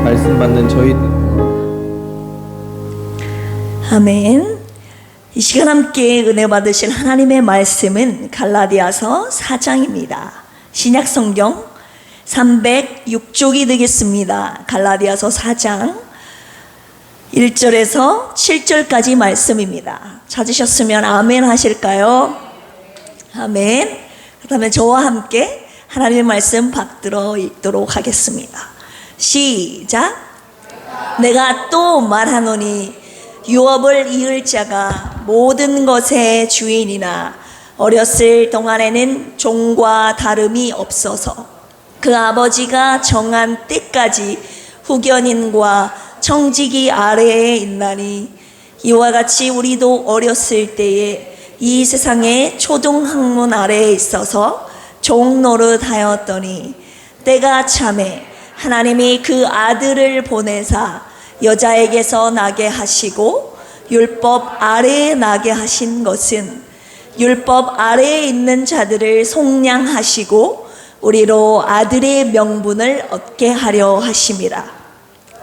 말씀 받는 저희. 아멘. 이 시간 함께 은혜 받으실 하나님의 말씀은 갈라디아서 4장입니다. 신약 성경 306쪽이 되겠습니다. 갈라디아서 4장 1절에서 7절까지 말씀입니다. 찾으셨으면 아멘 하실까요? 아멘. 그렇다면 저와 함께 하나님의 말씀 받들어 읽도록 하겠습니다. 시작. 내가 또 말하노니 유업을 이을 자가 모든 것의 주인이나 어렸을 동안에는 종과 다름이 없어서 그 아버지가 정한 때까지 후견인과 청지기 아래에 있나니 이와 같이 우리도 어렸을 때에 이 세상의 초등학문 아래에 있어서 종 노릇하였더니 때가 차매 하나님이 그 아들을 보내사 여자에게서 나게 하시고 율법 아래에 나게 하신 것은 율법 아래에 있는 자들을 속량하시고 우리로 아들의 명분을 얻게 하려 하심이라.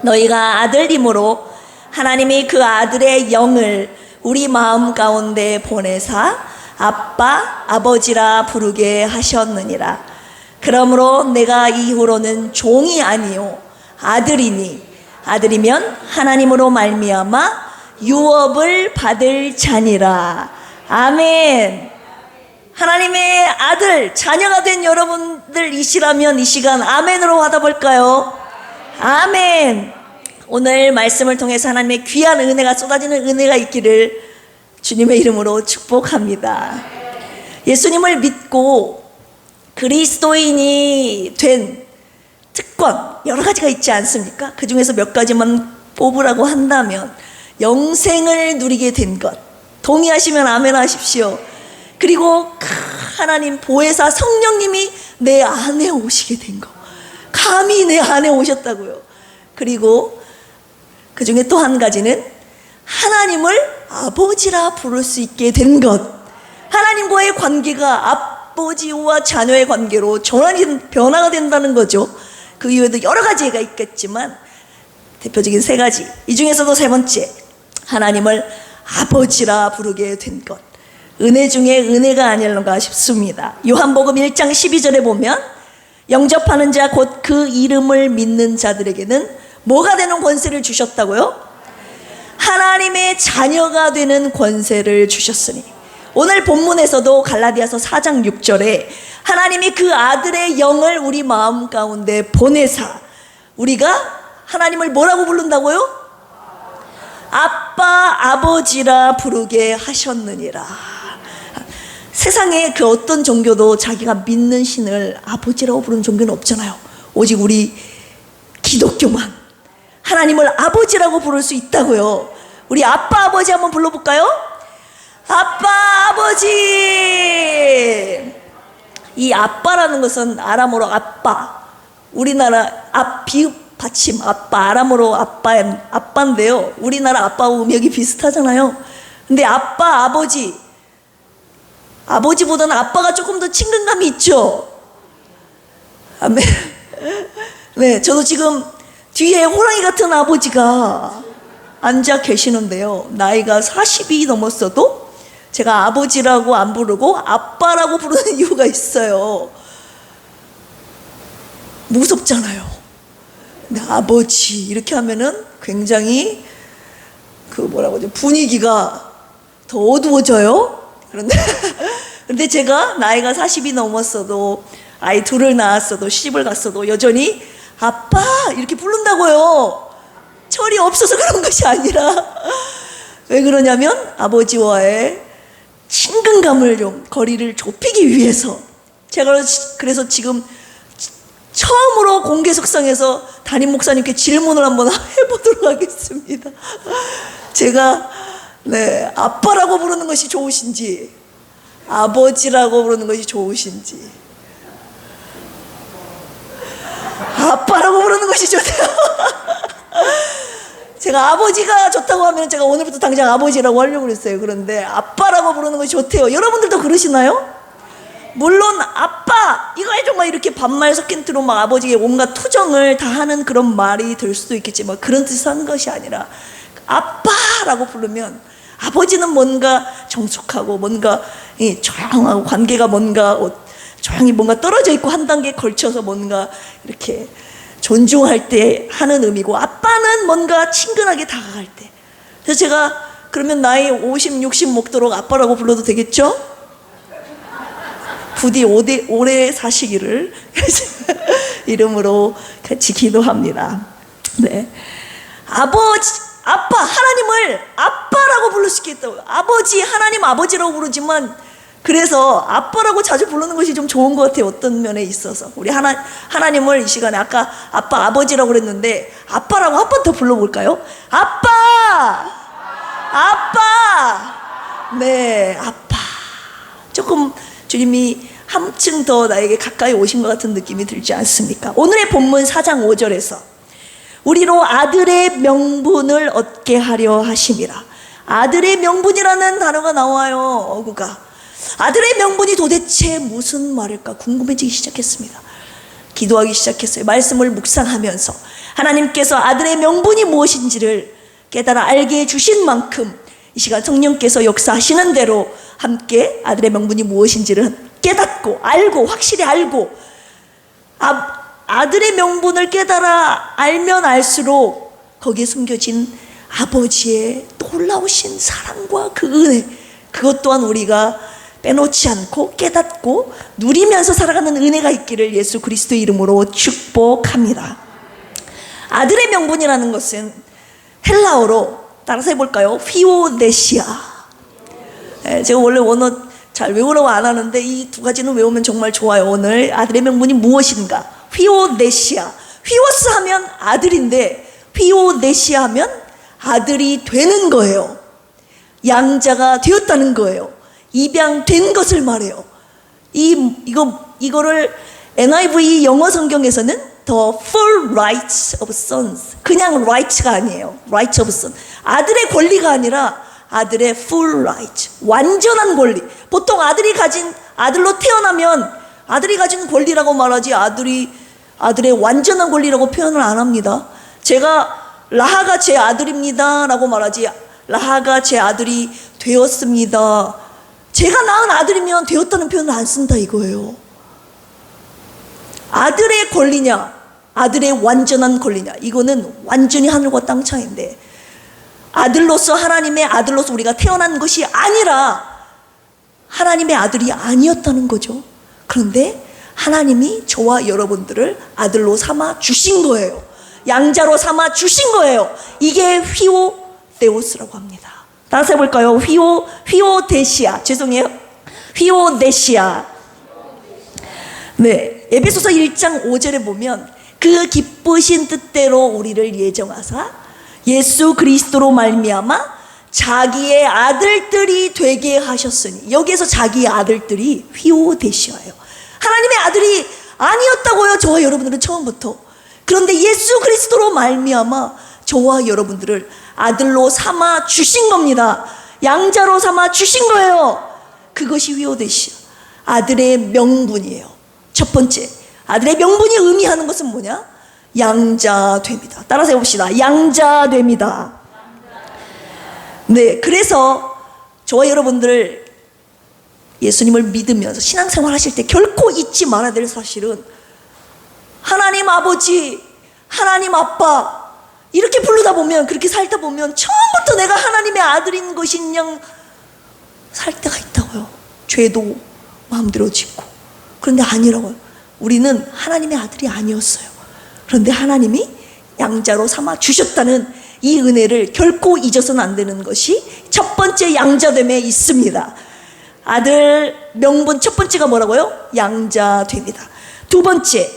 너희가 아들임으로 하나님이 그 아들의 영을 우리 마음 가운데 보내사 아빠 아버지라 부르게 하셨느니라. 그러므로 내가 이후로는 종이 아니요 아들이니 아들이면 하나님으로 말미암아 유업을 받을 자니라. 아멘. 하나님의 아들 자녀가 된 여러분들이시라면 이 시간 아멘으로 받아볼까요? 아멘. 오늘 말씀을 통해서 하나님의 귀한 은혜가 쏟아지는 은혜가 있기를 주님의 이름으로 축복합니다. 예수님을 믿고 그리스도인이 된 특권 여러 가지가 있지 않습니까? 그 중에서 몇 가지만 뽑으라고 한다면 영생을 누리게 된 것, 동의하시면 아멘 하십시오. 그리고 하나님 보혜사 성령님이 내 안에 오시게 된 것, 감히 내 안에 오셨다고요. 그리고 그 중에 또 한 가지는 하나님을 아버지라 부를 수 있게 된 것. 하나님과의 관계가 아버지와 자녀의 관계로 전환이 변화가 된다는 거죠. 그 이외에도 여러 가지가 있겠지만 대표적인 세 가지, 이 중에서도 세 번째, 하나님을 아버지라 부르게 된 것. 은혜 중에 은혜가 아닐런가 싶습니다. 요한복음 1장 12절에 보면 영접하는 자 곧 그 이름을 믿는 자들에게는 뭐가 되는 권세를 주셨다고요? 하나님의 자녀가 되는 권세를 주셨으니, 오늘 본문에서도 갈라디아서 4장 6절에 하나님이 그 아들의 영을 우리 마음 가운데 보내사 우리가 하나님을 뭐라고 부른다고요? 아빠 아버지라 부르게 하셨느니라. 세상에 그 어떤 종교도 자기가 믿는 신을 아버지라고 부르는 종교는 없잖아요. 오직 우리 기독교만 하나님을 아버지라고 부를 수 있다고요. 우리 아빠 아버지 한번 불러볼까요? 아빠 아버지. 이 아빠라는 것은 아람어로 아빠, 우리나라 비읍 받침 아빠, 아람어로 아빠인데요, 우리나라 아빠하고 음역이 비슷하잖아요. 근데 아빠 아버지, 아버지보다는 아빠가 조금 더 친근감이 있죠. 아멘. 네, 저도 지금 뒤에 호랑이 같은 아버지가 앉아 계시는데요, 나이가 40이 넘었어도 제가 아버지라고 안 부르고 아빠라고 부르는 이유가 있어요. 무섭잖아요. 근데 아버지 이렇게 하면은 굉장히 분위기가 더 어두워져요. 그런데 제가 나이가 40이 넘었어도, 아이 둘을 낳았어도, 시집을 갔어도 여전히 아빠 이렇게 부른다고요. 철이 없어서 그런 것이 아니라 왜 그러냐면 아버지와의 친근감을 좀 거리를 좁히기 위해서. 제가 그래서 지금 처음으로 공개석상에서 담임 목사님께 질문을 한번 해보도록 하겠습니다. 제가 아빠라고 부르는 것이 좋으신지 아버지라고 부르는 것이 좋으신지. 아빠라고 부르는 것이 좋대요. 제가 아버지가 좋다고 하면 제가 오늘부터 당장 아버지라고 하려고 그랬어요. 그런데 아빠라고 부르는 것이 좋대요. 여러분들도 그러시나요? 물론 아빠 이거 해줘 막 이렇게 반말 섞인 뜻으로 막 아버지의 온갖 투정을 다 하는 그런 말이 될 수도 있겠지만 그런 뜻을 하는 것이 아니라 아빠라고 부르면 아버지는 뭔가 정숙하고 뭔가 조용하고 관계가 뭔가 조용히 뭔가 떨어져 있고 한 단계 걸쳐서 뭔가 이렇게 존중할 때 하는 의미고 아빠는 뭔가 친근하게 다가갈 때. 그래서 제가 그러면 나이 50, 60 먹도록 아빠라고 불러도 되겠죠? 부디 오래 사시기를 이름으로 같이 기도합니다. 네, 아빠 하나님을 아빠라고 부를 수 있겠다고. 아버지 하나님 아버지라고 부르지만 그래서 아빠라고 자주 부르는 것이 좀 좋은 것 같아요. 어떤 면에 있어서 우리 하나님을 이 시간에 아까 아빠 아버지라고 그랬는데 아빠라고 한 번 더 불러볼까요? 아빠 네, 아빠. 조금 주님이 한층 더 나에게 가까이 오신 것 같은 느낌이 들지 않습니까? 오늘의 본문 4장 5절에서 우리로 아들의 명분을 얻게 하려 하심이라. 아들의 명분이라는 단어가 나와요. 어구가 아들의 명분이 도대체 무슨 말일까 궁금해지기 시작했습니다. 기도하기 시작했어요. 말씀을 묵상하면서 하나님께서 아들의 명분이 무엇인지를 깨달아 알게 해주신 만큼 이 시간 성령께서 역사하시는 대로 함께 아들의 명분이 무엇인지를 깨닫고 알고 확실히 알고 아들의 명분을 깨달아 알면 알수록 거기에 숨겨진 아버지의 놀라우신 사랑과 그 은혜, 그것 또한 우리가 빼놓지 않고 깨닫고 누리면서 살아가는 은혜가 있기를 예수 그리스도의 이름으로 축복합니다. 아들의 명분이라는 것은 헬라어로 따라서 해볼까요? 휘오네시아. 제가 원래 원어 잘 외우라고 안 하는데 이 두 가지는 외우면 정말 좋아요. 오늘 아들의 명분이 무엇인가? 휘오네시아. 휘오스 하면 아들인데 휘오네시아 하면 아들이 되는 거예요. 양자가 되었다는 거예요. 입양된 것을 말해요. 이거를 NIV 영어 성경에서는 the full rights of sons. 그냥 rights가 아니에요. rights of sons. 아들의 권리가 아니라 아들의 full right. 완전한 권리. 보통 아들로 태어나면 아들이 가진 권리라고 말하지 아들의 완전한 권리라고 표현을 안 합니다. 제가 라하가 제 아들입니다 라고 말하지 라하가 제 아들이 되었습니다. 제가 낳은 아들이면 되었다는 표현을 안 쓴다 이거예요. 아들의 권리냐 아들의 완전한 권리냐 이거는 완전히 하늘과 땅 차이인데 아들로서 하나님의 아들로서 우리가 태어난 것이 아니라 하나님의 아들이 아니었다는 거죠. 그런데 하나님이 저와 여러분들을 아들로 삼아 주신 거예요. 양자로 삼아 주신 거예요. 이게 휘오데오스라고 합니다. 따라서 해볼까요? 휘오데시아. 죄송해요. 휘오데시아. 네, 에베소서 1장 5절에 보면 그 기쁘신 뜻대로 우리를 예정하사 예수 그리스도로 말미암아 자기의 아들들이 되게 하셨으니 여기에서 자기의 아들들이 휘오데시아예요. 하나님의 아들이 아니었다고요. 저와 여러분들은 처음부터. 그런데 예수 그리스도로 말미암아 저와 여러분들을 아들로 삼아 주신 겁니다. 양자로 삼아 주신 거예요. 그것이 휘오데시아. 아들의 명분이에요. 첫 번째, 아들의 명분이 의미하는 것은 뭐냐? 양자됩니다. 따라서 해봅시다. 양자됩니다. 네, 그래서 저와 여러분들 예수님을 믿으면서 신앙생활 하실 때 결코 잊지 말아야 될 사실은 하나님 아버지, 하나님 아빠 이렇게 부르다 보면 그렇게 살다 보면 처음부터 내가 하나님의 아들인 것인 양 살 때가 있다고요. 죄도 마음대로 짓고. 그런데 아니라고요. 우리는 하나님의 아들이 아니었어요. 그런데 하나님이 양자로 삼아 주셨다는 이 은혜를 결코 잊어서는 안 되는 것이 첫 번째 양자됨에 있습니다. 아들 명분 첫 번째가 뭐라고요? 양자됩니다. 두 번째,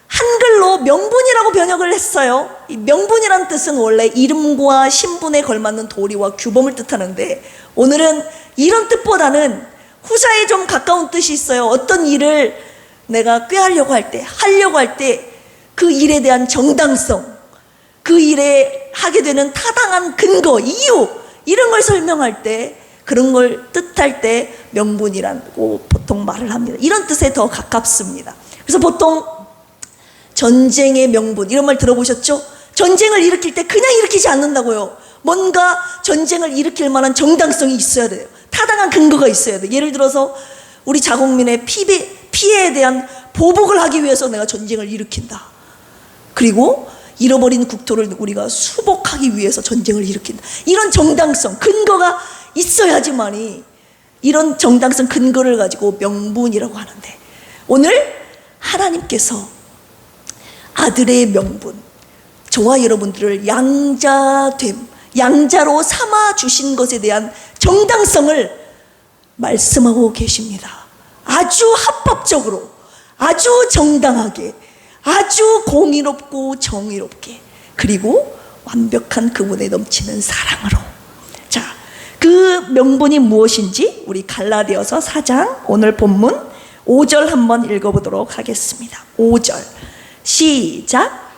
한글로 명분이라고 번역을 했어요. 이 명분이란 뜻은 원래 이름과 신분에 걸맞는 도리와 규범을 뜻하는데 오늘은 이런 뜻보다는 후사에 좀 가까운 뜻이 있어요. 어떤 일을 내가 꾀하려고 할 때, 하려고 할 때 그 일에 대한 정당성, 그 일에 하게 되는 타당한 근거, 이유 이런 걸 설명할 때, 그런 걸 뜻할 때 명분이라고 보통 말을 합니다. 이런 뜻에 더 가깝습니다. 그래서 보통 전쟁의 명분 이런 말 들어보셨죠? 전쟁을 일으킬 때 그냥 일으키지 않는다고요. 뭔가 전쟁을 일으킬 만한 정당성이 있어야 돼요. 타당한 근거가 있어야 돼요. 예를 들어서 우리 자국민의 피해에 대한 보복을 하기 위해서 내가 전쟁을 일으킨다. 그리고 잃어버린 국토를 우리가 수복하기 위해서 전쟁을 일으킨다. 이런 정당성, 근거가 있어야지만이 이런 정당성 근거를 가지고 명분이라고 하는데, 오늘 하나님께서 아들의 명분, 저와 여러분들을 양자로 삼아 주신 것에 대한 정당성을 말씀하고 계십니다. 아주 합법적으로, 아주 정당하게, 아주 공의롭고 정의롭게, 그리고 완벽한 그분의 넘치는 사랑으로. 자, 그 명분이 무엇인지 우리 갈라디아서 4장 오늘 본문 5절 한번 읽어보도록 하겠습니다. 5절 시작.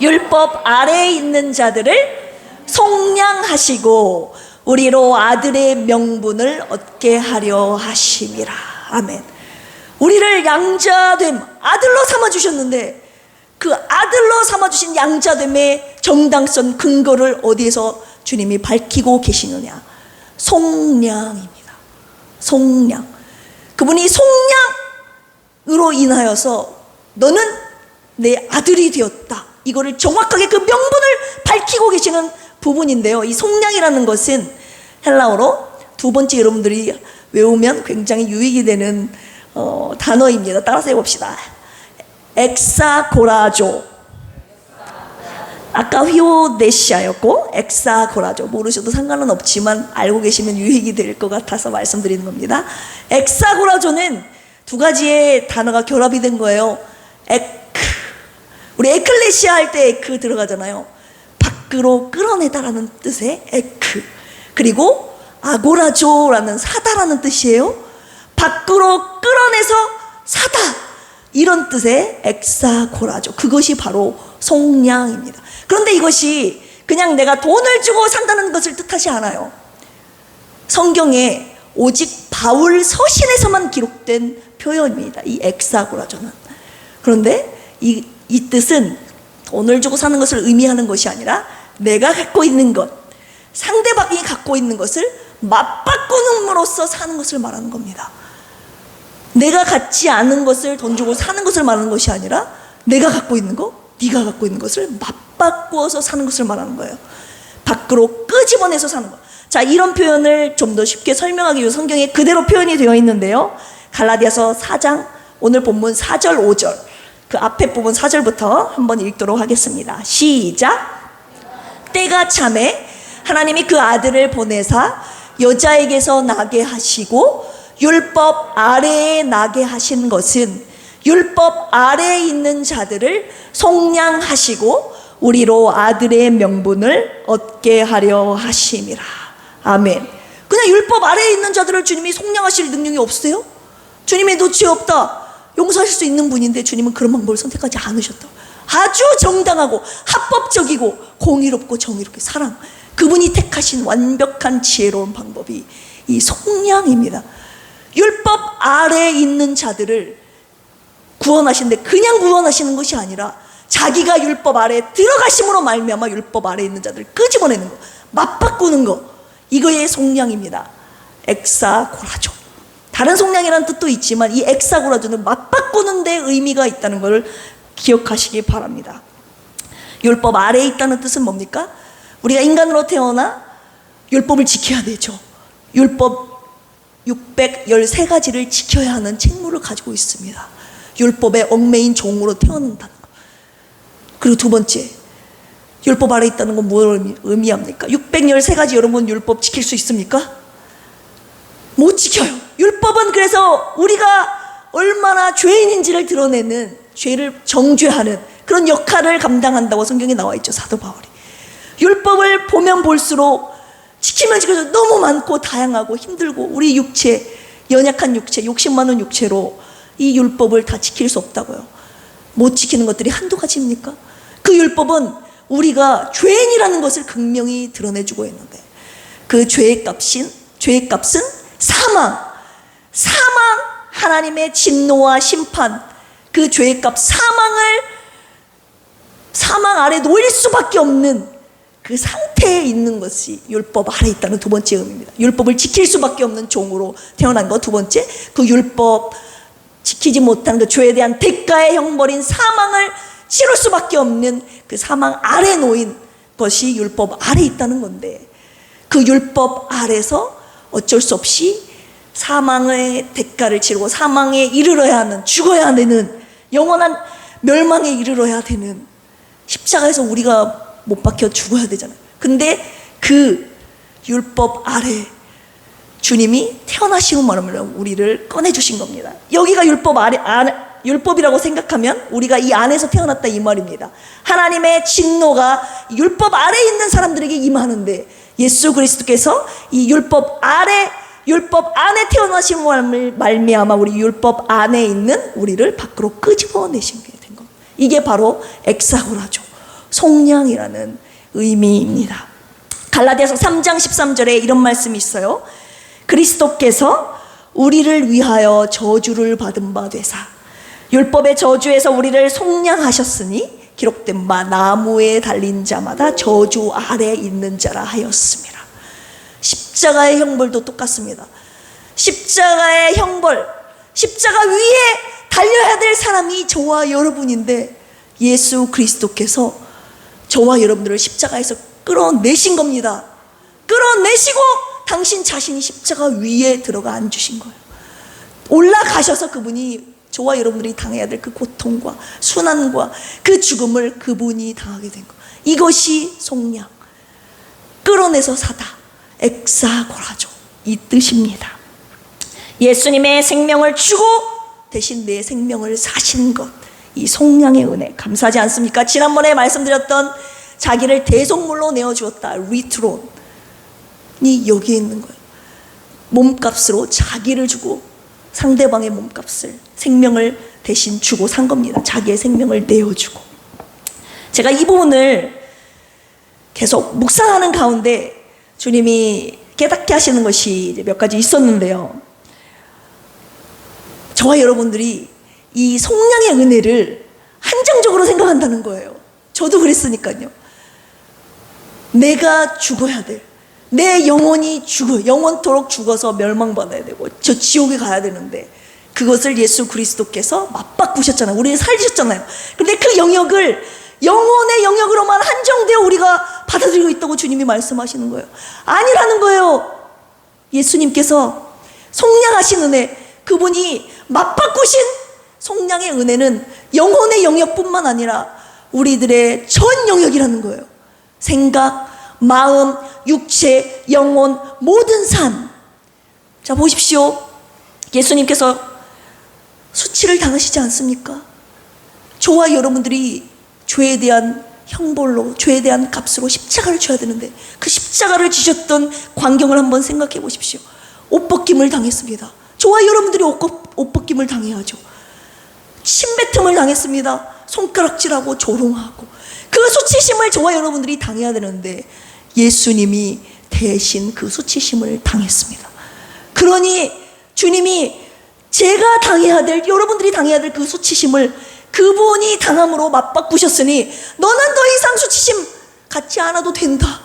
율법 아래에 있는 자들을 속량하시고 우리로 아들의 명분을 얻게 하려 하심이라. 아멘. 우리를 양자됨, 아들로 삼아주셨는데 그 아들로 삼아주신 양자됨의 정당성 근거를 어디에서 주님이 밝히고 계시느냐? 속량입니다. 속량. 그분이 속량으로 인하여서 너는 내 아들이 되었다. 이거를 정확하게 그 명분을 밝히고 계시는 부분인데요. 이 속량이라는 것은 헬라어로 두 번째 여러분들이 외우면 굉장히 유익이 되는 단어입니다. 따라서 해봅시다. 엑사고라조. 아까 휘오데시아였고 엑사고라조. 모르셔도 상관은 없지만 알고 계시면 유익이 될 것 같아서 말씀드리는 겁니다. 엑사고라조는 두 가지의 단어가 결합이 된 거예요. 우리 에클레시아 할 때 에크 들어가잖아요. 밖으로 끌어내다라는 뜻의 에크. 그리고 아고라조라는 사다라는 뜻이에요. 밖으로 끌어내서 사다, 이런 뜻의 엑사고라조. 그것이 바로 속량입니다. 그런데 이것이 그냥 내가 돈을 주고 산다는 것을 뜻하지 않아요. 성경에 오직 바울 서신에서만 기록된 표현입니다. 이 엑사고라조는. 그런데 이 뜻은 돈을 주고 사는 것을 의미하는 것이 아니라 내가 갖고 있는 것, 상대방이 갖고 있는 것을 맞바꾸는으로써 사는 것을 말하는 겁니다. 내가 갖지 않은 것을 돈 주고 사는 것을 말하는 것이 아니라 내가 갖고 있는 것, 네가 갖고 있는 것을 맞바꾸어서 사는 것을 말하는 거예요. 밖으로 끄집어내서 사는 것. 자, 이런 표현을 좀 더 쉽게 설명하기 위해 성경에 그대로 표현이 되어 있는데요. 갈라디아서 4장 오늘 본문 4절 5절 그 앞에 부분 4절부터 한번 읽도록 하겠습니다. 시작. 때가 차매 하나님이 그 아들을 보내사 여자에게서 나게 하시고 율법 아래에 나게 하신 것은 율법 아래에 있는 자들을 속량하시고 우리로 아들의 명분을 얻게 하려 하심이라. 아멘. 그냥 율법 아래에 있는 자들을 주님이 속량하실 능력이 없으세요? 주님의 너 죄 없다, 용서하실 수 있는 분인데 주님은 그런 방법을 선택하지 않으셨다. 아주 정당하고 합법적이고 공의롭고 정의롭게 사랑, 그분이 택하신 완벽한 지혜로운 방법이 이 속량입니다. 율법 아래에 있는 자들을 구원하시는데 그냥 구원하시는 것이 아니라 자기가 율법 아래에 들어가심으로 말미암아 율법 아래에 있는 자들을 끄집어내는 거, 맞바꾸는 거, 이거의 속량입니다. 엑사고라조. 다른 속량이라는 뜻도 있지만 이 엑사고라조는 맞바꾸는 데 의미가 있다는 것을 기억하시기 바랍니다. 율법 아래에 있다는 뜻은 뭡니까? 우리가 인간으로 태어나 율법을 지켜야 되죠. 율법 613가지를 지켜야 하는 책무를 가지고 있습니다. 율법의 얽매인 종으로 태어난다는 것. 그리고 두 번째, 율법 아래에 있다는 건 뭘 의미합니까? 613가지 여러분 율법 지킬 수 있습니까? 못 지켜요. 율법은 그래서 우리가 얼마나 죄인인지를 드러내는, 죄를 정죄하는 그런 역할을 감당한다고 성경에 나와 있죠. 사도 바울이. 율법을 보면 볼수록 지키면 지켜서 너무 많고 다양하고 힘들고 우리 육체, 연약한 육체, 욕심 많은 육체로 이 율법을 다 지킬 수 없다고요. 못 지키는 것들이 한두 가지입니까? 그 율법은 우리가 죄인이라는 것을 극명히 드러내주고 있는데 그 죄의 값은 사망, 사망, 하나님의 진노와 심판, 그 죄의 값 사망 아래 놓일 수밖에 없는 그 상태에 있는 것이 율법 아래 있다는 두 번째 의미입니다. 율법을 지킬 수밖에 없는 종으로 태어난 것. 두 번째, 그 율법 지키지 못한 그 죄에 대한 대가의 형벌인 사망을 치를 수밖에 없는 그 사망 아래 놓인 것이 율법 아래 있다는 건데, 그 율법 아래서 어쩔 수 없이 사망의 대가를 치르고 사망에 이르러야 하는, 죽어야 되는, 영원한 멸망에 이르러야 되는, 십자가에서 우리가 못 박혀 죽어야 되잖아요. 근데 그 율법 아래 주님이 태어나시고 말하면 우리를 꺼내주신 겁니다. 여기가 율법이라고 생각하면 우리가 이 안에서 태어났다 이 말입니다. 하나님의 진노가 율법 아래 있는 사람들에게 임하는데, 예수 그리스도께서 이 율법 안에 태어나심을 말미암아 우리 율법 안에 있는 우리를 밖으로 끄집어내신 게 된 겁니다. 이게 바로 엑사고라죠, 속량이라는 의미입니다. 갈라디아서 3장 13절에 이런 말씀이 있어요. 그리스도께서 우리를 위하여 저주를 받은 바 되사 율법의 저주에서 우리를 속량하셨으니 기록된 바 나무에 달린 자마다 저주 아래 있는 자라 하였습니다. 십자가의 형벌도 똑같습니다. 십자가의 형벌, 십자가 위에 달려야 될 사람이 저와 여러분인데, 예수 그리스도께서 저와 여러분들을 십자가에서 끌어내신 겁니다. 끌어내시고 당신 자신이 십자가 위에 들어가 앉으신 거예요. 올라가셔서 그분이 저와 여러분들이 당해야 될 그 고통과 순환과 그 죽음을 그분이 당하게 된 거. 이것이 속량, 끌어내서 사다, 엑사고라죠, 이 뜻입니다. 예수님의 생명을 주고 대신 내 생명을 사신 것, 이 속량의 은혜, 감사하지 않습니까? 지난번에 말씀드렸던 자기를 대속물로 내어주었다, 리트론이 여기에 있는 거예요. 몸값으로 자기를 주고 상대방의 몸값을, 생명을 대신 주고 산 겁니다. 자기의 생명을 내어주고. 제가 이 부분을 계속 묵상하는 가운데 주님이 깨닫게 하시는 것이 이제 몇 가지 있었는데요, 저와 여러분들이 이 속량의 은혜를 한정적으로 생각한다는 거예요. 저도 그랬으니까요. 내가 죽어야 돼, 내 영혼이 영원토록 죽어서 멸망받아야 되고 저 지옥에 가야 되는데, 그것을 예수 그리스도께서 맞바꾸셨잖아요. 우리를 살리셨잖아요. 근데 그 영역을 영혼의 영역으로만 한정되어 우리가 받아들이고 있다고 주님이 말씀하시는 거예요. 아니라는 거예요. 예수님께서 속량하신 은혜, 그분이 맞바꾸신 속량의 은혜는 영혼의 영역뿐만 아니라 우리들의 전 영역이라는 거예요. 생각, 마음, 육체, 영혼, 모든 삶. 자, 보십시오. 예수님께서 수치를 당하시지 않습니까? 저와 여러분들이 죄에 대한 형벌로, 죄에 대한 값으로 십자가를 져야 되는데, 그 십자가를 지셨던 광경을 한번 생각해 보십시오. 옷벗김을 당했습니다. 저와 여러분들이 옷벗김을 당해야죠. 침뱉음을 당했습니다. 손가락질하고 조롱하고, 그 수치심을 저와 여러분들이 당해야 되는데 예수님이 대신 그 수치심을 당했습니다. 그러니 주님이 제가 당해야 될, 여러분들이 당해야 될 그 수치심을 그분이 당함으로 맞바꾸셨으니 너는 더 이상 수치심 갖지 않아도 된다.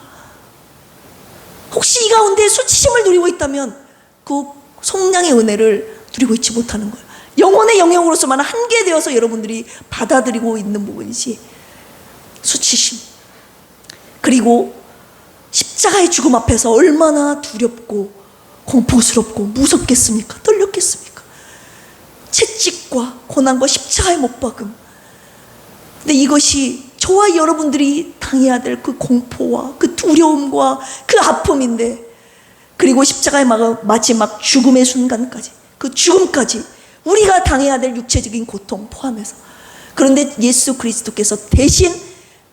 혹시 이 가운데 수치심을 누리고 있다면 그 속량의 은혜를 누리고 있지 못하는 거예요. 영혼의 영역으로서만 한계되어서 여러분들이 받아들이고 있는 부분이지, 수치심, 그리고 십자가의 죽음 앞에서 얼마나 두렵고 공포스럽고 무섭겠습니까? 떨렸겠습니까? 채찍과 고난과 십자가의 못박음. 근데 이것이 저와 여러분들이 당해야 될 그 공포와 그 두려움과 그 아픔인데, 그리고 십자가의 마지막 죽음의 순간까지, 그 죽음까지 우리가 당해야 될 육체적인 고통 포함해서. 그런데 예수 그리스도께서 대신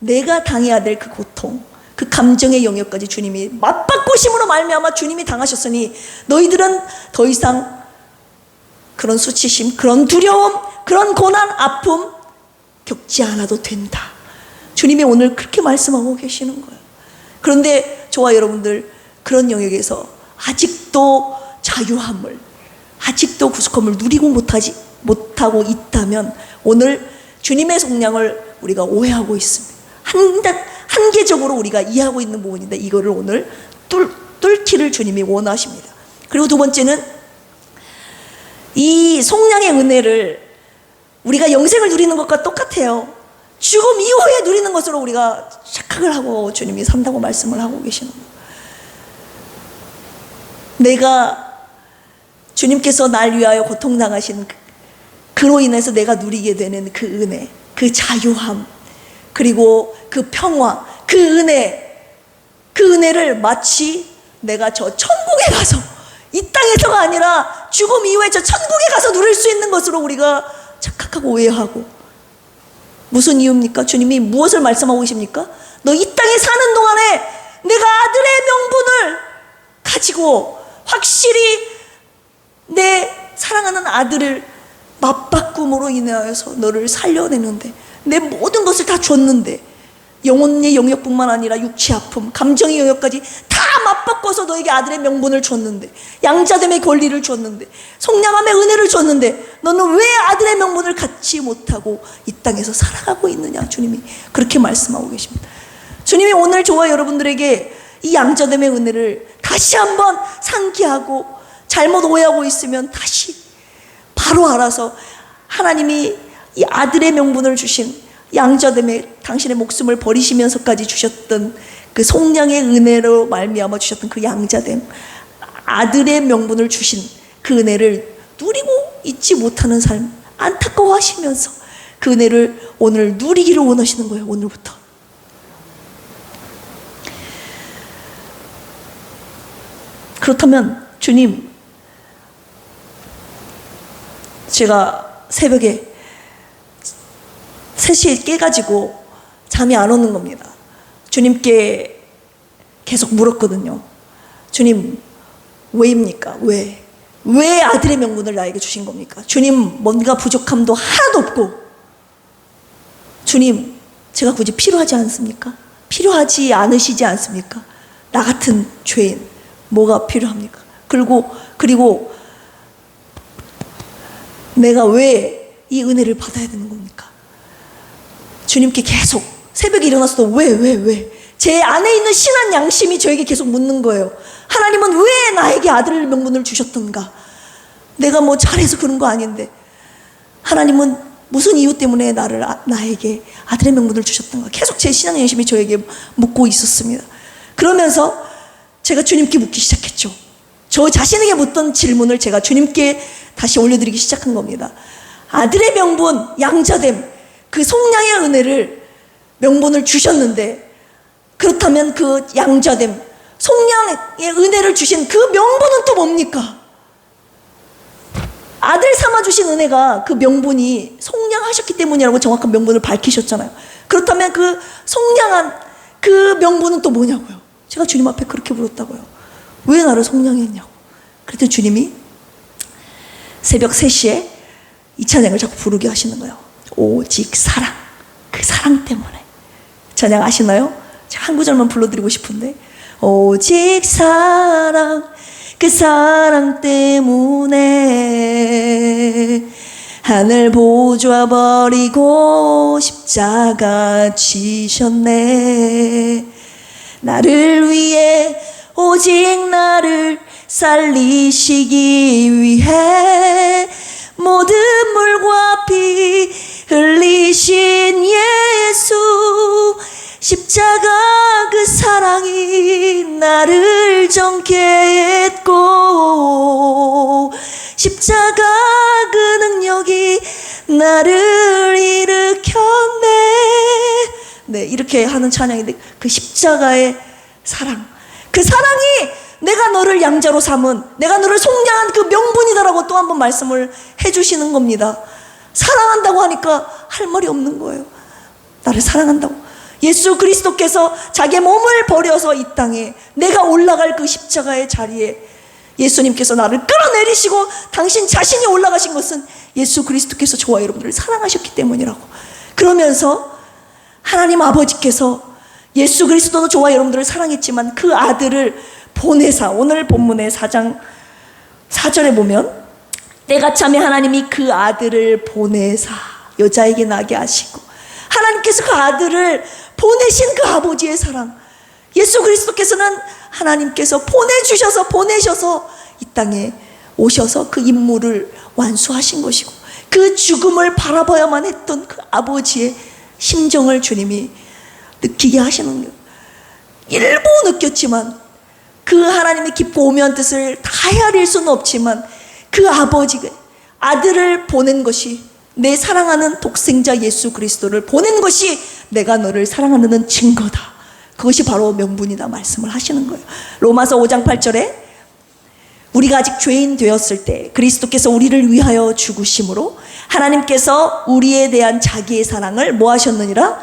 내가 당해야 될 그 고통, 그 감정의 영역까지 주님이 맞바꾸심으로 말미암아 주님이 당하셨으니 너희들은 더 이상 그런 수치심, 그런 두려움, 그런 고난, 아픔 겪지 않아도 된다. 주님이 오늘 그렇게 말씀하고 계시는 거예요. 그런데 저와 여러분들 그런 영역에서 아직도 자유함을, 아직도 구속함을 누리고 못하고 있다면 오늘 주님의 속량을 우리가 오해하고 있습니다. 한계적으로 우리가 이해하고 있는 부분인데 이거를 오늘 뚫기를 주님이 원하십니다. 그리고 두 번째는 이 속량의 은혜를 우리가 영생을 누리는 것과 똑같아요. 죽음 이후에 누리는 것으로 우리가 착각을 하고 주님이 산다고 말씀을 하고 계시는 거예요. 내가 주님께서 날 위하여 고통당하신 그로 인해서 내가 누리게 되는 그 은혜, 그 자유함, 그리고 그 평화, 그 은혜를 마치 내가 저 천국에 가서 이 땅에서가 아니라 죽음 이후에 저 천국에 가서 누릴 수 있는 것으로 우리가 착각하고 오해하고. 무슨 이유입니까? 주님이 무엇을 말씀하고 계십니까? 너 이 땅에 사는 동안에 내가 아들의 명분을 가지고 확실히 내 사랑하는 아들을 맞바꿈으로 인하여서 너를 살려내는데 내 모든 것을 다 줬는데 영혼의 영역뿐만 아니라 육체 아픔, 감정의 영역까지 다 맞바꿔서 너에게 아들의 명분을 줬는데 양자됨의 권리를 줬는데 속량함의 은혜를 줬는데 너는 왜 아들의 명분을 갖지 못하고 이 땅에서 살아가고 있느냐. 주님이 그렇게 말씀하고 계십니다. 주님이 오늘 저와 여러분들에게 이 양자됨의 은혜를 다시 한번 상기하고 잘못 오해하고 있으면 다시 바로 알아서 하나님이 이 아들의 명분을 주신 양자됨에 당신의 목숨을 버리시면서까지 주셨던 그 속량의 은혜로 말미암아 주셨던 그 양자됨, 아들의 명분을 주신 그 은혜를 누리고 있지 못하는 삶, 안타까워하시면서 그 은혜를 오늘 누리기를 원하시는 거예요. 오늘부터. 그렇다면 주님, 제가 새벽에 3시에 깨가지고 잠이 안 오는 겁니다. 주님께 계속 물었거든요. 주님, 왜입니까? 왜 아들의 명분을 나에게 주신 겁니까? 주님, 뭔가 부족함도 하나도 없고, 주님, 제가 굳이 필요하지 않습니까? 필요하지 않으시지 않습니까? 나 같은 죄인 뭐가 필요합니까? 그리고 내가 왜 이 은혜를 받아야 되는 겁니까? 주님께 계속 새벽에 일어나서도 왜? 제 안에 있는 신한 양심이 저에게 계속 묻는 거예요. 하나님은 왜 나에게 아들의 명분을 주셨던가? 내가 뭐 잘해서 그런 거 아닌데 하나님은 무슨 이유 때문에 나에게 아들의 명분을 주셨던가? 계속 제 신한 양심이 저에게 묻고 있었습니다. 그러면서 제가 주님께 묻기 시작했죠. 저 자신에게 묻던 질문을 제가 주님께 다시 올려드리기 시작한 겁니다. 아들의 명분, 양자됨, 그 속량의 은혜를 명분을 주셨는데 그렇다면 그 양자됨, 속량의 은혜를 주신 그 명분은 또 뭡니까? 아들 삼아주신 은혜가 그 명분이 속량하셨기 때문이라고 정확한 명분을 밝히셨잖아요. 그렇다면 그 속량한 그 명분은 또 뭐냐고요? 제가 주님 앞에 그렇게 물었다고요. 왜 나를 속량했냐고. 그랬더니 주님이 새벽 3시에 이 찬양을 자꾸 부르게 하시는 거예요. 오직 사랑, 그 사랑 때문에. 찬양 아시나요? 제가 한 구절만 불러드리고 싶은데 오직 사랑, 그 사랑 때문에 하늘 보좌 버리고 십자가 지셨네. 나를 위해 오직 나를 살리시기 위해 모든 물과 피 흘리신 예수, 십자가 그 사랑이 나를 정케 했고 십자가 그 능력이 나를 일으켰네. 네, 이렇게 하는 찬양인데 그 십자가의 사랑, 그 사랑이 내가 너를 양자로 삼은, 내가 너를 속량한 그 명분이다라고 또 한 번 말씀을 해주시는 겁니다. 사랑한다고 하니까 할 말이 없는 거예요. 나를 사랑한다고. 예수 그리스도께서 자기의 몸을 버려서 이 땅에 내가 올라갈 그 십자가의 자리에 예수님께서 나를 끌어내리시고 당신 자신이 올라가신 것은 예수 그리스도께서 저와 여러분들을 사랑하셨기 때문이라고. 그러면서 하나님 아버지께서 예수 그리스도도 저와 여러분들을 사랑했지만 그 아들을 보내사, 오늘 본문의 4장 4절에 보면 때가 차면 하나님이 그 아들을 보내사 여자에게 나게 하시고, 하나님께서 그 아들을 보내신 그 아버지의 사랑, 예수 그리스도께서는 하나님께서 보내셔서 이 땅에 오셔서 그 임무를 완수하신 것이고, 그 죽음을 바라봐야만 했던 그 아버지의 심정을 주님이 느끼게 하시는 거예요. 일부 느꼈지만, 그 하나님의 깊고 오묘한 뜻을 다 헤아릴 수는 없지만, 그 아버지가 아들을 보낸 것이, 내 사랑하는 독생자 예수 그리스도를 보낸 것이 내가 너를 사랑하는 증거다. 그것이 바로 명분이다 말씀을 하시는 거예요. 로마서 5장 8절에 우리가 아직 죄인 되었을 때 그리스도께서 우리를 위하여 죽으심으로 하나님께서 우리에 대한 자기의 사랑을 뭐 하셨느니라?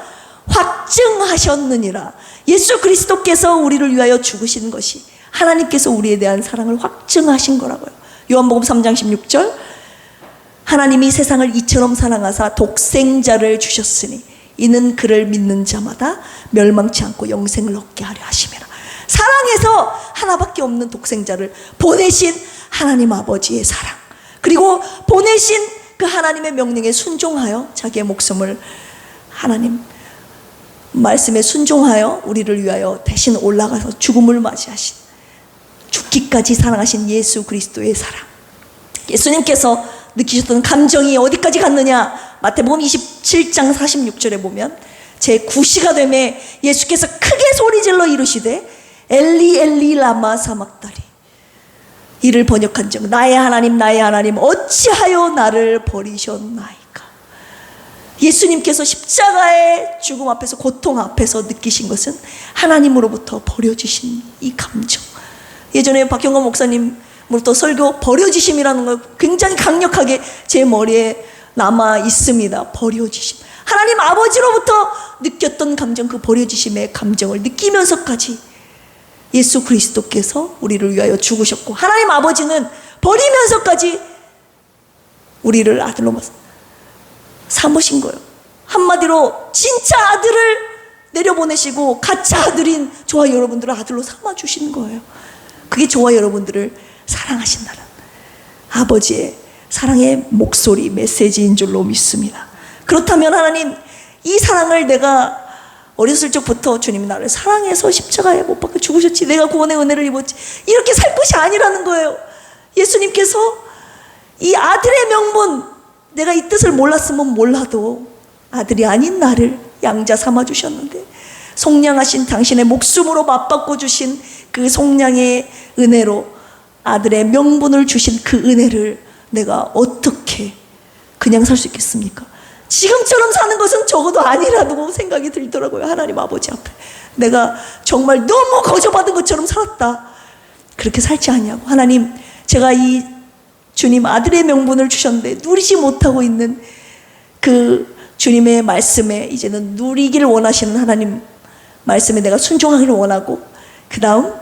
확증하셨느니라. 예수 그리스도께서 우리를 위하여 죽으신 것이 하나님께서 우리에 대한 사랑을 확증하신 거라고요. 요한복음 3장 16절, 하나님이 세상을 이처럼 사랑하사 독생자를 주셨으니 이는 그를 믿는 자마다 멸망치 않고 영생을 얻게 하려 하심이라. 사랑에서 하나밖에 없는 독생자를 보내신 하나님 아버지의 사랑, 그리고 보내신 그 하나님의 명령에 순종하여 자기의 목숨을 하나님 말씀에 순종하여 우리를 위하여 대신 올라가서 죽음을 맞이하신, 죽기까지 사랑하신 예수 그리스도의 사랑, 예수님께서 느끼셨던 감정이 어디까지 갔느냐? 마태복음 27장 46절에 보면 제9시가 되매 예수께서 크게 소리질러 이르시되 엘리 엘리 라마 사막다리, 이를 번역한 적 나의 하나님 어찌하여 나를 버리셨나이까. 예수님께서 십자가의 죽음 앞에서, 고통 앞에서 느끼신 것은 하나님으로부터 버려지신 이 감정. 예전에 박형건 목사님으로부터 설교 버려지심이라는 걸 굉장히 강력하게 제 머리에 남아 있습니다. 버려지심, 하나님 아버지로부터 느꼈던 감정, 그 버려지심의 감정을 느끼면서까지 예수 그리스도께서 우리를 위하여 죽으셨고, 하나님 아버지는 버리면서까지 우리를 아들로 삼으신 거예요. 한마디로 진짜 아들을 내려보내시고 가짜 아들인 저와 여러분들을 아들로 삼아주신 거예요. 그게 저와 여러분들을 사랑하신다는 아버지의 사랑의 목소리, 메시지인 줄로 믿습니다. 그렇다면 하나님, 이 사랑을 내가 어렸을 적부터 주님이 나를 사랑해서 십자가에 못 박혀 죽으셨지, 내가 구원의 은혜를 입었지, 이렇게 살 것이 아니라는 거예요. 예수님께서 이 아들의 명분, 내가 이 뜻을 몰랐으면 몰라도 아들이 아닌 나를 양자 삼아주셨는데, 속량하신 당신의 목숨으로 맞바꿔 주신 그 속량의 은혜로 아들의 명분을 주신 그 은혜를 내가 어떻게 그냥 살 수 있겠습니까? 지금처럼 사는 것은 적어도 아니라고 생각이 들더라고요. 하나님 아버지 앞에 내가 정말 너무 거저받은 것처럼 살았다, 그렇게 살지 아니하고, 하나님, 제가 이 주님 아들의 명분을 주셨는데 누리지 못하고 있는 그 주님의 말씀에 이제는 누리기를 원하시는 하나님 말씀에 내가 순종하기를 원하고, 그 다음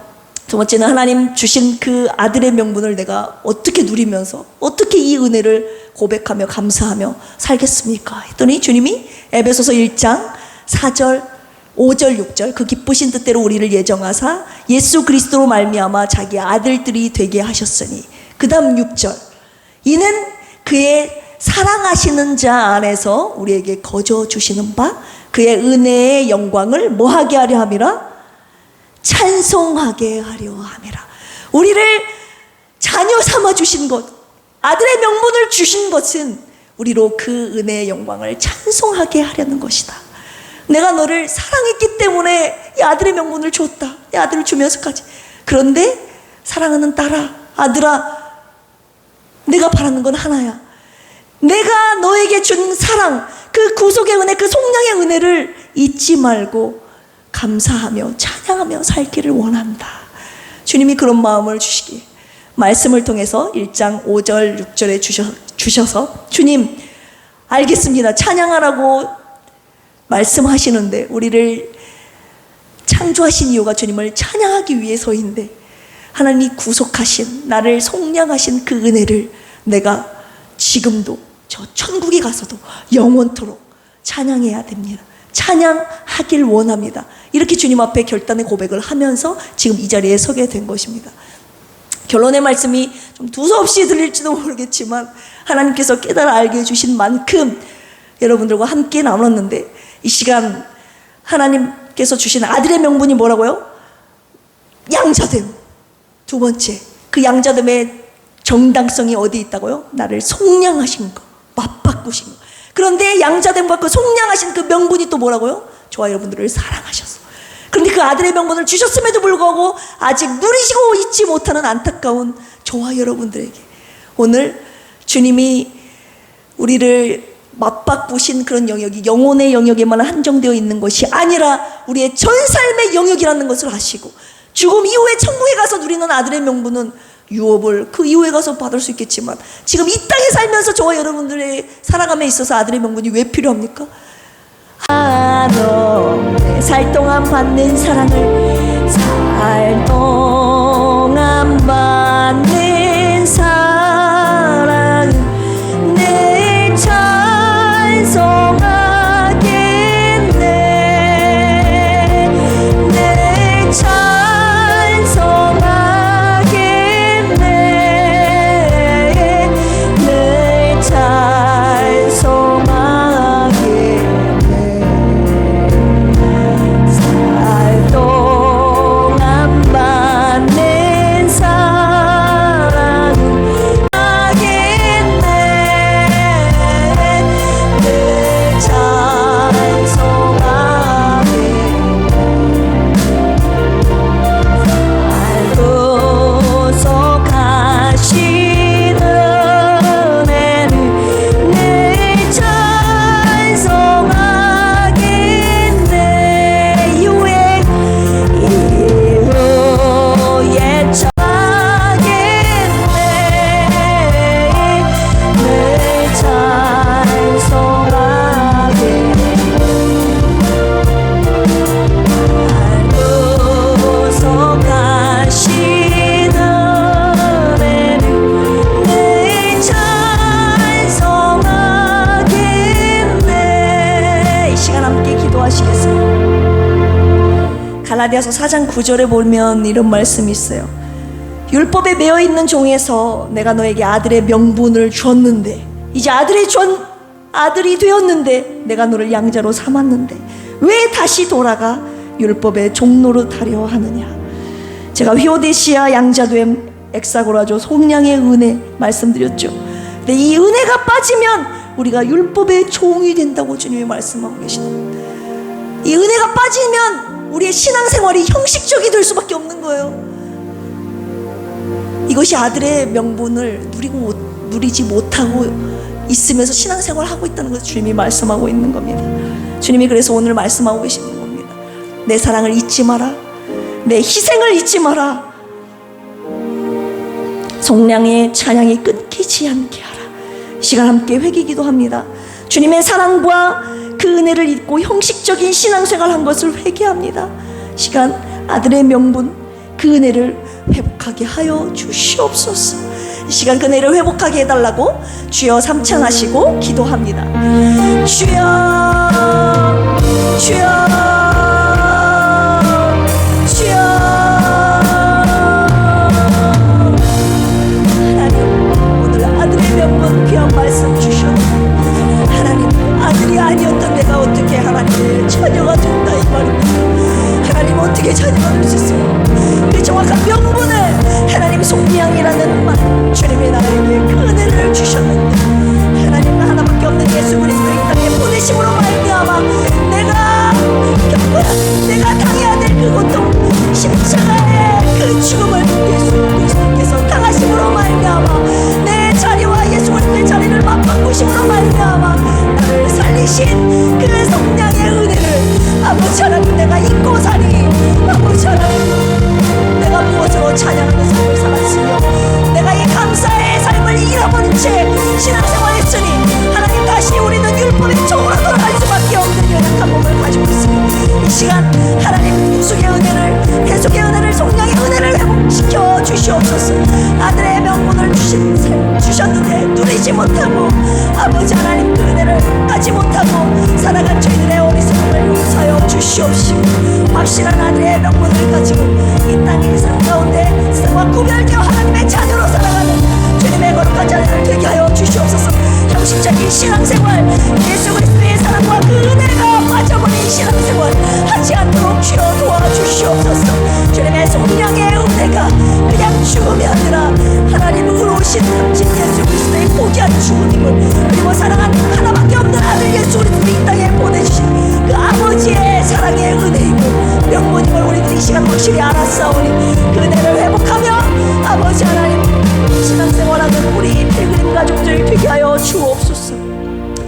두 번째는 하나님 주신 그 아들의 명분을 내가 어떻게 누리면서 어떻게 이 은혜를 고백하며 감사하며 살겠습니까? 했더니 주님이 에베소서 1장 4절 5절 6절 그 기쁘신 뜻대로 우리를 예정하사 예수 그리스도로 말미암아 자기 아들들이 되게 하셨으니, 그 다음 6절, 이는 그의 사랑하시는 자 안에서 우리에게 거저 주시는 바 그의 은혜의 영광을 뭐하게 하려 함이라? 찬송하게 하려 함이라. 우리를 자녀 삼아 주신 것, 아들의 명분을 주신 것은 우리로 그 은혜의 영광을 찬송하게 하려는 것이다. 내가 너를 사랑했기 때문에 이 아들의 명분을 줬다, 이 아들을 주면서까지. 그런데 사랑하는 딸아, 아들아, 내가 바라는 건 하나야. 내가 너에게 준 사랑, 그 구속의 은혜, 그 속량의 은혜를 잊지 말고 감사하며 찬양하며 살기를 원한다. 주님이 그런 마음을 주시기에 말씀을 통해서 1장 5절 6절에 주셔서 주님 알겠습니다, 찬양하라고 말씀하시는데 우리를 창조하신 이유가 주님을 찬양하기 위해서인데, 하나님이 구속하신, 나를 속량하신 그 은혜를 내가 지금도 저 천국에 가서도 영원토록 찬양해야 됩니다. 찬양하길 원합니다. 이렇게 주님 앞에 결단의 고백을 하면서 지금 이 자리에 서게 된 것입니다. 결론의 말씀이 좀 두서없이 들릴지도 모르겠지만 하나님께서 깨달아 알게 해주신 만큼 여러분들과 함께 나눴는데, 이 시간 하나님께서 주신 아들의 명분이 뭐라고요? 양자됨. 두 번째, 그 양자됨의 정당성이 어디 있다고요? 나를 속량하신 거, 맞바꾸신 거. 그런데 양자됨과 그 속량하신 그 명분이 또 뭐라고요? 저와 여러분들을 사랑하셔서. 그런데 그 아들의 명분을 주셨음에도 불구하고 아직 누리시고 있지 못하는 안타까운 저와 여러분들에게 오늘 주님이 우리를 맞바꾸신 그런 영역이 영혼의 영역에만 한정되어 있는 것이 아니라 우리의 전 삶의 영역이라는 것을 아시고, 죽음 이후에 천국에 가서 누리는 아들의 명분은 유업을 그 이후에 가서 받을 수 있겠지만 지금 이 땅에 살면서 저와 여러분들의 살아감에 있어서 아들의 명분이 왜 필요합니까? 너 살 동안 받는 사랑을, 살 동안 받는 사랑은 내 찬송하겠네, 내 찬송하겠네, 내 찬송하겠네. 살 동안 받는 사랑은 하겠네, 내 찬송하겠네. 알고서 가시는 은혜는 내 찬송하겠네. 이후에 전하겠네, 내 찬송하겠네. 알고서 가시는 은혜는 내 찬송하겠네. 이 시간 함께 기도하시겠습니다. 갈라디아서 4장 9절에 보면 이런 말씀이 있어요. 율법에 매여 있는 종에서 내가 너에게 아들의 명분을 주었는데, 이제 아들이 되었는데 내가 너를 양자로 삼았는데 왜 다시 돌아가 율법의 종로로 타려 하느냐. 제가 휘오데시아, 양자됨, 엑사고라조, 속량의 은혜 말씀드렸죠. 근데 이 은혜가 빠지면 우리가 율법의 종이 된다고 주님이 말씀하고 계십니다. 이 은혜가 빠지면 우리의 신앙생활이 형식적이 될 수밖에 없는 거예요. 이것이 아들의 명분을 누리지 못하고 있으면서 신앙생활을 하고 있다는 것을 주님이 말씀하고 있는 겁니다. 주님이 그래서 오늘 말씀하고 계시는 겁니다. 내 사랑을 잊지 마라, 내 희생을 잊지 마라, 속량의 찬양이 끊기지 않게 하라. 이 시간 함께 회개기도 합니다. 주님의 사랑과 그 은혜를 잊고 형식적인 신앙생활 한 것을 회개합니다. 시간 아들의 명분, 그 은혜를 회복하게 하여 주시옵소서. 이 시간 그 은혜를 회복하게 해달라고 주여 삼창하시고 기도합니다. 주여, 주여, 주여. 하나님, 오늘 아들의 명분 귀한 말씀 주셨네. 하나님, 아들이 아니었던 내가 어떻게 하나님의 처녀가 된다 이 말입니다. 하나님, 어떻게 자녀가 될 수 있어요? 그 정확한 명분을 하나님 속량이라는 말, 주님이 나에게 그 은혜를 주셨는데, 하나님 하나밖에 없는 예수 그리스도 이 땅에 보내심으로 말미암아 내가 당해야 될 그 고통, 십자가의 그 죽음을 예수 그리스도께서 당하심으로 말미암아 내 자리와 예수 그리스도의 자리를 맞바꾸심으로 말미암아 나를 살리신 그 속량의 은혜를 아버지 하나님 내가 잊고 사니, 아버지 하나님 내가 무엇으로 찬양하는 삶을 살았으며 내가 이 감사의 삶을 잃어버린 채 신앙생활했으니 하나님 다시 우리는 율법의 종으로 돌아갈 수밖에 없는 연약한 몸을 가지고 있으니 이 시간 하나님 구속의 은혜를, 계속의 은혜를, 속량의 은혜를 회복시켜 주시옵소서. 아들의 명분을 주셨는데 누리지 못하고 아버지 하나님 그 은혜를 가지 못하고 살아간 저희들의 어리석음을 용서하여 주시옵시고 확실한 아들의 명분을 가지고 이 땅에 살며 가운데 세상과 구별되어 하나님의 자녀로 살아가는 주님의 거룩한 자녀들 되게 하여 주시옵소서. 형식적인 신앙생활, 예수 그리스도의 사랑과 그 은혜가 빠져버린 신앙생활 하지 않도록 주여 도와주시옵소서. 주님의 성령의 은혜가 그냥 죽음이 아니라 하나님 의로우신 삼신 예수 그리스도의 고귀한 죽음을, 그리고 사랑하는 하나밖에 없는 아들 예수 그리스도 이 땅에 보내주신 그 아버지의 사랑의 은혜이고 명분임을 우리들이 이 시간 확실히 알았사오니 그 은혜를 회복하며 아버지 하나님 신앙생활하는 우리 필그림 가족들 되게 하여 주옵소서.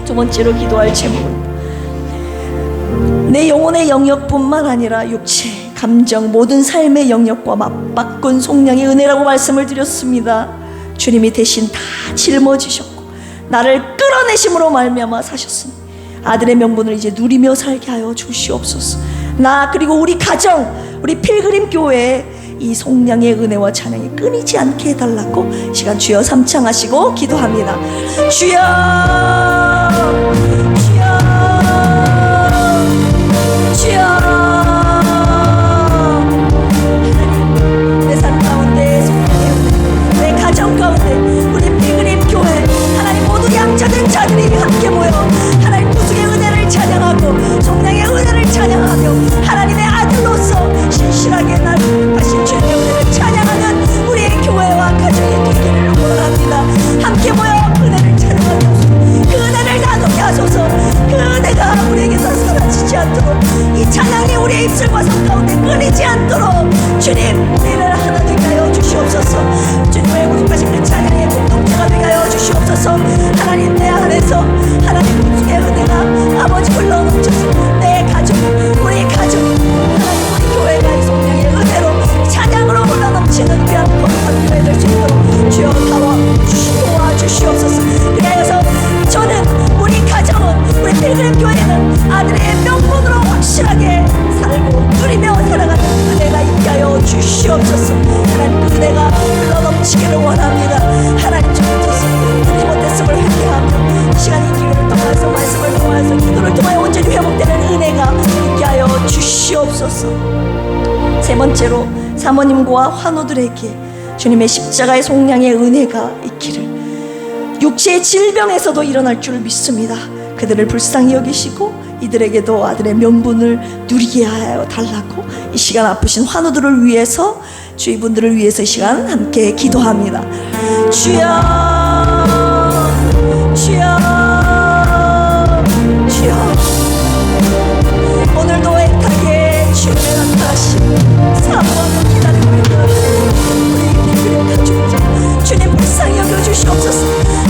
두 번째로 기도할 제목은 내 영혼의 영역뿐만 아니라 육체, 감정, 모든 삶의 영역과 맞바꾼 속량의 은혜라고 말씀을 드렸습니다. 주님이 대신 다 짊어지셨고 나를 끌어내심으로 말미암아 사셨으니 아들의 명분을 이제 누리며 살게 하여 주시옵소서. 나 그리고 우리 가정, 우리 필그림 교회에 이 속량의 은혜와 찬양이 끊이지 않게 해달라고 시간 주여 삼창하시고 기도합니다. 주여, 주여, 주여. 내 삶 가운데 속량의 은혜, 내 가정 가운데 우리 필그림 교회 하나님 모두 양자된 자들이 함께 모여 하나님 구속의 은혜를 찬양하고 속량의 은혜를 찬양하며 하나님의 아들로서 신실하게 날 하신 주님의 은혜를 찬양하는 우리의 교회와 가정이 되기를 원합니다. 함께 모여 은혜를 찬양하옵소서. 그 은혜를 나누게 하소서. 그 은혜가 우리에게서 사라지지 않도록 이 찬양이 우리의 입술과 손 가운데 끊이지 않도록 주님 우리를 하나 되게 하여 주시옵소서. 주님의 구속하신 그 찬양의 공동체가 되게 하여 주시옵소서. 하나님 내 안에서 하나님 구속의 은혜가 아버지 흘러넘쳐서 내 가족, 우리 가족, 하나님 우리 교회가 이 속량의 은혜로 찬양으로 흘러넘치는 귀한 거룩한 교회 될 수 있도록 주여 도와주시옵소서. 그래서 저는 우리 가정은 우리 필그림 교회는 아들의 명분으로 확실하게 살고 누리며 살아가는 은혜가 있게 하여 주시옵소서. 하나님 그 은혜가 흘러넘치기를 원합니다. 하나님 주옵소서. 누리지 못했음을 회개하며 시간 이 기회를 통해서 말씀을 통해서 기도를 통하여 온전히 회복되는 은혜가 있게 하여 주시옵소서. 세 번째로 사모님과 환우들에게 주님의 십자가의 속량의 은혜가 있기를, 육체의 질병에서도 일어날 줄 믿습니다. 그들을 불쌍히 여기시고 이들에게도 아들의 명분을 누리게 하여 달라고 이 시간 아프신 환우들을 위해서, 주위분들을 위해서 이 시간 함께 기도합니다. 주여, 주여, 주여. 오늘도 애타게 주님의 나타나심 사모하며 기다리고 있는 우리 필그림 가족들 주님 불쌍히 여겨주시옵소서.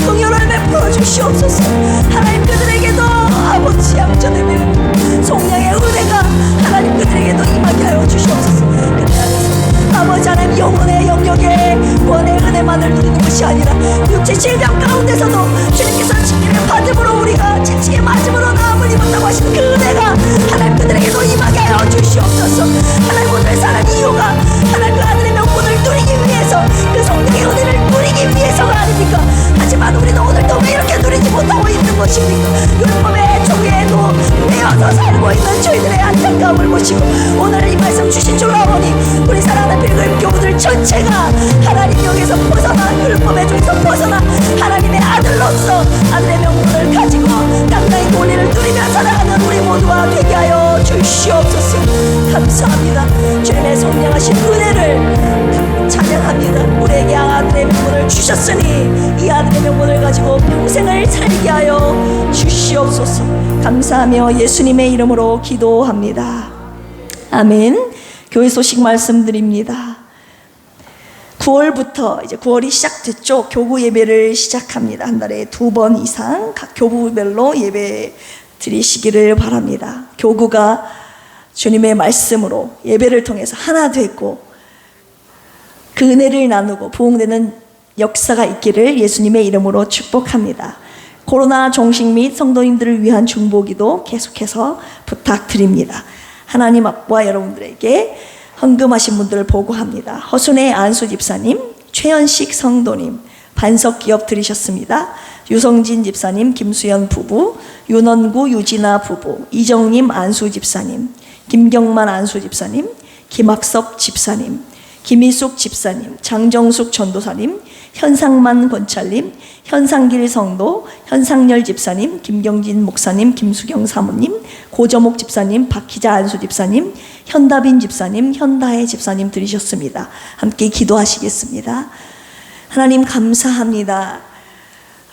긍휼을 베풀어 주시옵소서. 하나님 그들에게도 아버지 양전의 속량의 은혜가 하나님 그들에게도 임하게 하여 주시옵소서. 그들 안에서 아버지 하나님 영혼의 영역에 구원의 은혜만을 누리는 것이 아니라 육체 질병 가운데서도 주님께서 징계를 받음으로 우리가 채찍에 맞음으로 나음을 입었다고 하시는 그 은혜가 하나님 그들에게도 임하게 하여 주시옵소서. 하나님 오늘 사는 이유가 하나님 그 아들의 명분을 누리기 위해서, 그 성령의 은혜를 누리기 위해서가 아닙니까? 하지만 우리는 오늘도 왜 이렇게 누리지 못하고 있는 것입니까? 율법의 종에도 매여서 살고 있는 저희들의 안타까움을 보시고 오늘 이 말씀 주신 줄 아오니 우리 사랑하는 필그림 교우들 전체가 하나님 여기서 벗어나, 율법의 종에서 벗어나 하나님의 아들로서 아들의 명분을 가지고 당당히 권리를 누리며 살아가는 우리 모두가 되게 하여 주시옵소서. 감사합니다. 주님의 성령하신 은혜를 찬양합니다. 우리에게 아들의 명분을 주셨으니 이 아들의 명분을 가지고 평생을 살게 하여 주시옵소서. 감사하며 예수님의 이름으로 기도합니다. 아멘. 교회 소식 말씀드립니다. 9월부터 이제 9월이 시작됐죠. 교구 예배를 시작합니다. 한 달에 2번 이상 각 교구별로 예배 드리시기를 바랍니다. 교구가 주님의 말씀으로 예배를 통해서 하나 되고 그 은혜를 나누고 부흥되는 역사가 있기를 예수님의 이름으로 축복합니다. 코로나 종식 및 성도님들을 위한 중보기도 계속해서 부탁드립니다. 하나님 아버지와 여러분들에게 헌금하신 분들을 보고합니다. 허순의 안수 집사님, 최현식 성도님, 반석기업 드리셨습니다. 유성진 집사님, 김수연 부부, 윤원구 유진아 부부, 이정님 안수 집사님, 김경만 안수 집사님, 김학섭 집사님, 김희숙 집사님, 장정숙 전도사님, 현상만 권찰님, 현상길 성도, 현상열 집사님, 김경진 목사님, 김수경 사모님, 고저목 집사님, 박희자 안수 집사님, 현다빈 집사님, 현다혜 집사님 들으셨습니다. 함께 기도하시겠습니다. 하나님 감사합니다.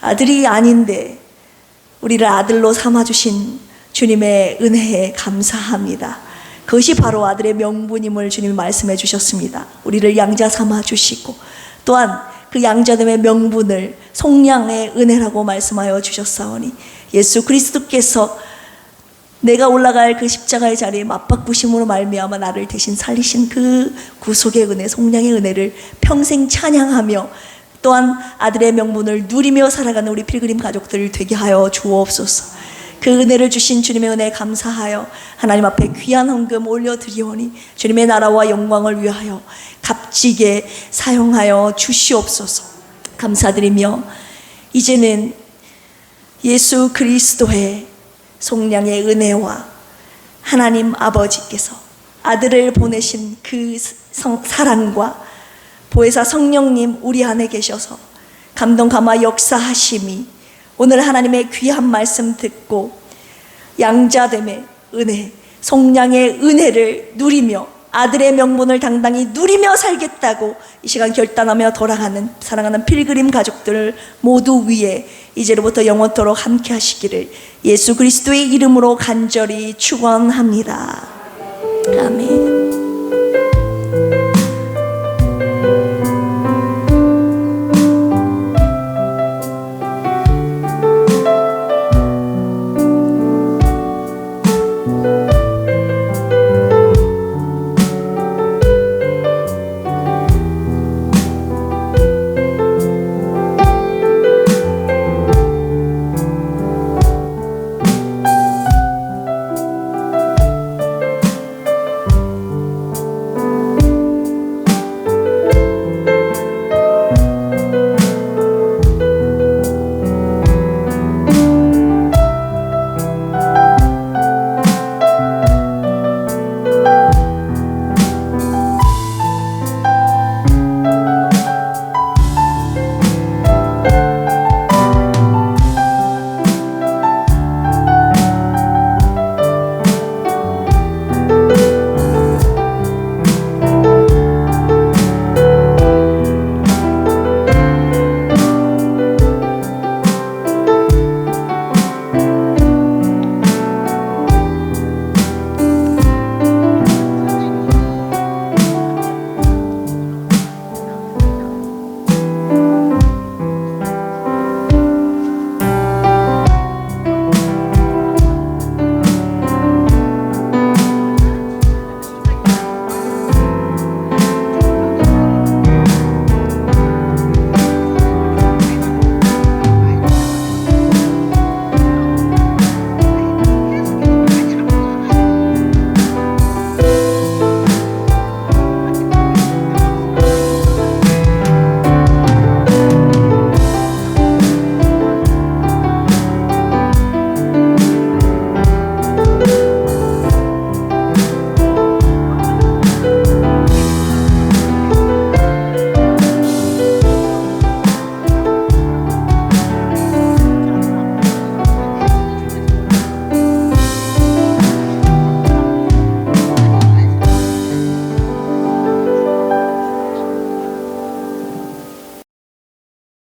아들이 아닌데 우리를 아들로 삼아주신 주님의 은혜에 감사합니다. 그것이 바로 아들의 명분임을 주님이 말씀해 주셨습니다. 우리를 양자 삼아 주시고 또한 그 양자됨의 명분을 속량의 은혜라고 말씀하여 주셨사오니 예수 그리스도께서 내가 올라갈 그 십자가의 자리에 맞바꾸심으로 말미암아 나를 대신 살리신 그 구속의 은혜, 속량의 은혜를 평생 찬양하며 또한 아들의 명분을 누리며 살아가는 우리 필그림 가족들 되게 하여 주옵소서. 그 은혜를 주신 주님의 은혜에 감사하여 하나님 앞에 귀한 헌금 올려드리오니 주님의 나라와 영광을 위하여 값지게 사용하여 주시옵소서. 감사드리며 이제는 예수 그리스도의 속량의 은혜와 하나님 아버지께서 아들을 보내신 그 사랑과 보혜사 성령님 우리 안에 계셔서 감동 감화 역사하심이 오늘 하나님의 귀한 말씀 듣고 양자됨의 은혜, 속량의 은혜를 누리며 아들의 명분을 당당히 누리며 살겠다고 이 시간 결단하며 돌아가는 사랑하는 필그림 가족들 모두 위에 이제로부터 영원토록 함께 하시기를 예수 그리스도의 이름으로 간절히 축원합니다. 아멘.